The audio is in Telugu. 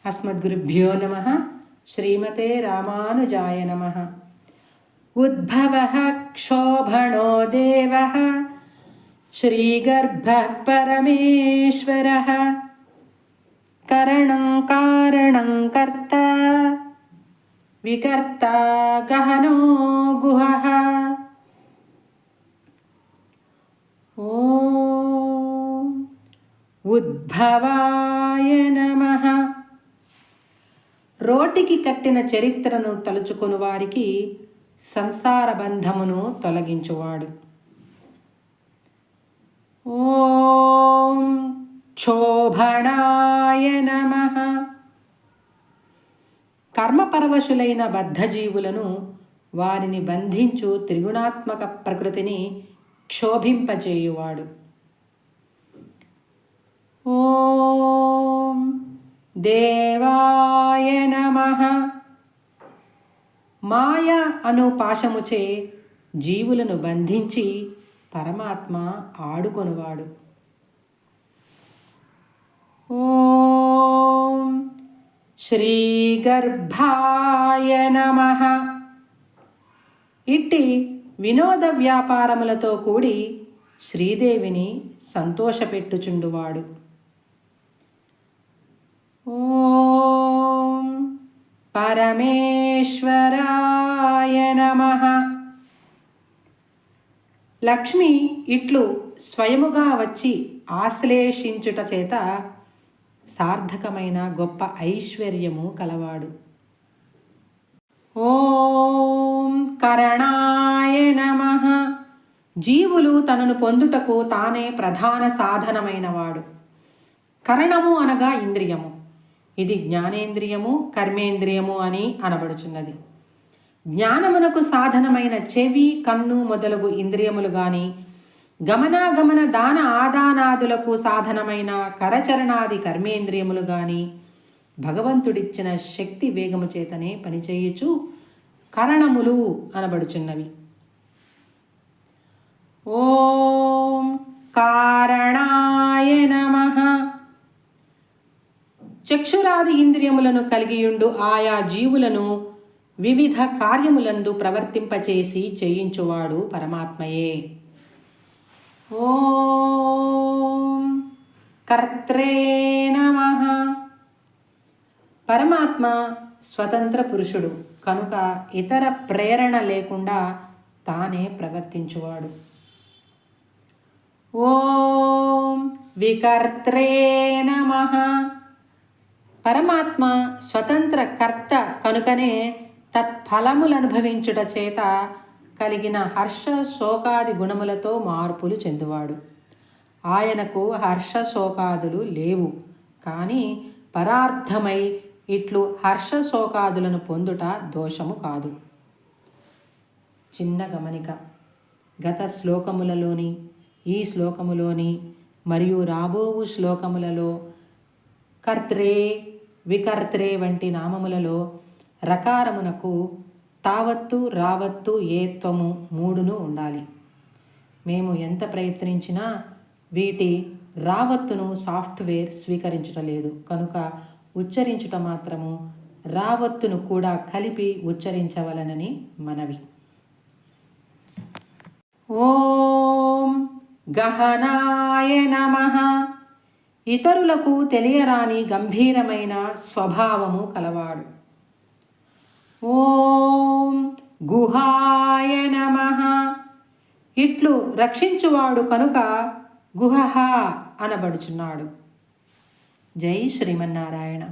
అస్మద్గురుభ్యో నమః. శ్రీమతే రామానుజాయ నమః. ఉద్భవః క్షోభణో దేవః శ్రీగర్భః పరమేశ్వరః కరణం కారణం కర్త వికర్త గహనో గుహః. ఓం ఉద్భవాయ నమః. రోటికి కట్టిన చరిత్రను తలుచుకుని వారికి సంసార బంధమును తొలగించువాడు. ఓం క్షోభణాయ నమః. కర్మపరవశులైన బద్ధజీవులను, వారిని బంధించు త్రిగుణాత్మక ప్రకృతిని క్షోభింపజేయువాడు. ఓం దేవాయ నమః. మాయ అను పాశముచే జీవులను బంధించి పరమాత్మ ఆడుకొనువాడు. ఓం శ్రీగర్భాయ నమః. ఇట్టి వినోద వ్యాపారములతో కూడి శ్రీదేవిని సంతోషపెట్టుచుండువాడు. ఓం పరమేశ్వరాయ నమః. లక్ష్మి ఇట్లు స్వయముగా వచ్చి ఆశ్లేషించుట చేత సార్థకమైన గొప్ప ఐశ్వర్యము కలవాడు. ఓం కరణాయ నమః. జీవులు తనను పొందుటకు తానే ప్రధాన సాధనమైనవాడు. కరణము అనగా ఇంద్రియము. ఇది జ్ఞానేంద్రియము, కర్మేంద్రియము అని అనబడుచున్నది. జ్ఞానమునకు సాధనమైన చెవి, కన్ను మొదలగు ఇంద్రియములు గాని, గమనాగమన దాన ఆదానాదులకు సాధనమైన కరచరణాది కర్మేంద్రియములు గాని భగవంతుడిచ్చిన శక్తి వేగము చేతనే పనిచేయుచు కరణములు అనబడుచున్నవి. ఓం కారణాయ నమః. చక్షురాది ఇంద్రియములను కలిగియుండు ఆయా జీవులను వివిధ కార్యములందు ప్రవర్తింపచేసి చేయించువాడు పరమాత్మయే. ఓం కర్త్రే నమః. పరమాత్మ స్వతంత్ర పురుషుడు కనుక ఇతర ప్రేరణ లేకుండా తానే ప్రవర్తించువాడు. ఓం వికర్త్రే నమః. పరమాత్మ స్వతంత్ర కర్త కనుకనే తత్ఫలములనుభవించుట చేత కలిగిన హర్ష శోకాది గుణములతో మార్పులు చెందువాడు. ఆయనకు హర్ష శోకాదులు లేవు, కానీ పరార్థమై ఇట్లు హర్ష శోకాదులను పొందుట దోషము కాదు. చిన్న గమనిక. గత శ్లోకములలోని, ఈ శ్లోకములోని మరియు రాబోవు శ్లోకములలో కర్త్రే, వికర్త్రే వంటి నామములలో రకారమునకు తావత్తు, రావత్తు, ఏత్వము మూడును ఉండాలి. మేము ఎంత ప్రయత్నించినా వీటి రావత్తును సాఫ్ట్వేర్ స్వీకరించటలేదు కనుక ఉచ్చరించుట మాత్రము రావత్తును కూడా కలిపి ఉచ్చరించవలనని మనవి. ఓం గహనాయ నమః. ఇతరులకు తెలియరాని గంభీరమైన స్వభావము కలవాడు. ఓం గుహాయ నమః. ఇట్లు రక్షించువాడు కనుక గుహః అనబడుచున్నాడు. జై శ్రీమన్నారాయణ.